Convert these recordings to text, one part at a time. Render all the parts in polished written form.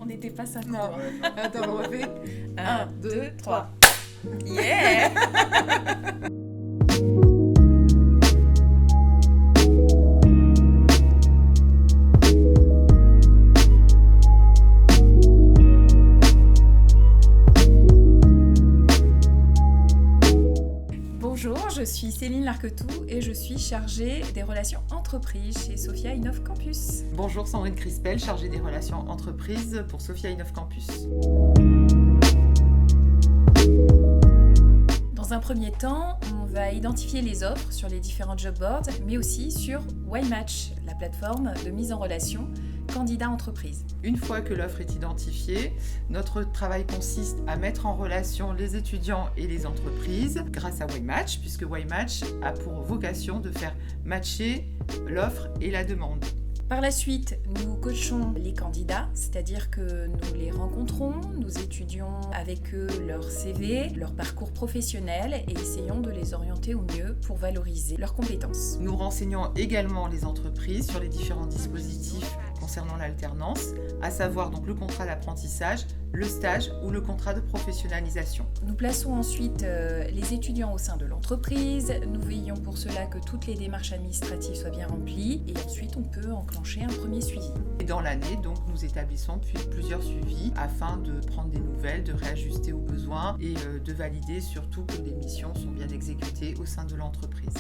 On n'était pas synchro. Non. Attends, on refait. 1, 2, 3. Yeah. Bonjour, je suis Céline Larquetou et je suis chargée des relations entreprises chez Sophia Innov Campus. Bonjour, Sandrine Crispel, chargée des relations entreprises pour Sophia Innov Campus. Dans un premier temps, on va identifier les offres sur les différents job boards, mais aussi sur YMatch, la plateforme de mise en relation candidat-entreprise. Une fois que l'offre est identifiée, notre travail consiste à mettre en relation les étudiants et les entreprises grâce à YMatch, puisque YMatch a pour vocation de faire matcher l'offre et la demande. Par la suite, nous coachons les candidats, c'est-à-dire que nous les rencontrons, nous étudions avec eux leur CV, leur parcours professionnel et essayons de les orienter au mieux pour valoriser leurs compétences. Nous renseignons également les entreprises sur les différents dispositifs concernant l'alternance, à savoir donc le contrat d'apprentissage, le stage ou le contrat de professionnalisation. Nous plaçons ensuite les étudiants au sein de l'entreprise, nous veillons pour cela que toutes les démarches administratives soient bien remplies et ensuite on peut enclencher un premier suivi. Et dans l'année, donc, nous établissons plusieurs suivis afin de prendre des nouvelles, de réajuster aux besoins et de valider surtout que les missions sont bien exécutées au sein de l'entreprise.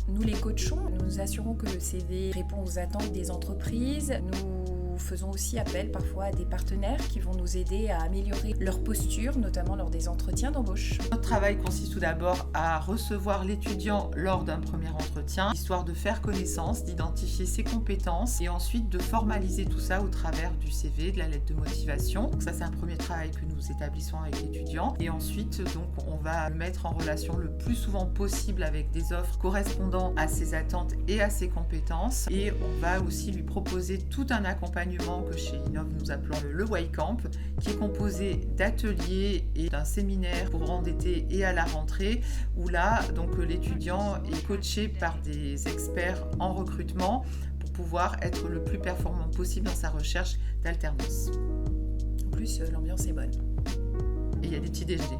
Nous les coachons, nous nous assurons que le CV répond aux attentes des entreprises. Nous faisons aussi appel parfois à des partenaires qui vont nous aider à améliorer leur posture, notamment lors des entretiens d'embauche. Notre travail consiste tout d'abord à recevoir l'étudiant lors d'un premier entretien, histoire de faire connaissance, d'identifier ses compétences et ensuite de formaliser tout ça au travers du CV, de la lettre de motivation. Donc ça, c'est un premier travail que nous établissons avec l'étudiant. Et ensuite, donc, on va le mettre en relation le plus souvent possible avec des offres correspondant à ses attentes et à ses compétences. Et on va aussi lui proposer tout un accompagnement que chez Innov nous appelons le Y-Camp, qui est composé d'ateliers et d'un séminaire pour courant d'été et à la rentrée, où là, donc, l'étudiant est coaché par des experts en recrutement pour pouvoir être le plus performant possible dans sa recherche d'alternance. En plus, l'ambiance est bonne. Et il y a des petits déjeuners.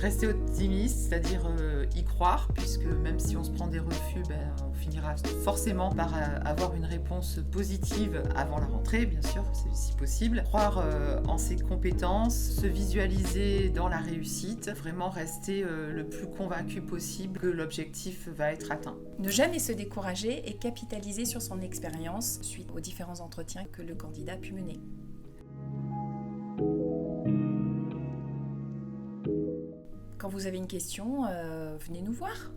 Rester optimiste, c'est-à-dire y croire, puisque même si on se prend des refus, on finira forcément par avoir une réponse positive avant la rentrée, bien sûr, si possible. Croire en ses compétences, se visualiser dans la réussite, vraiment rester le plus convaincu possible que l'objectif va être atteint. Ne jamais se décourager et capitaliser sur son expérience suite aux différents entretiens que le candidat a pu mener. Quand vous avez une question, venez nous voir.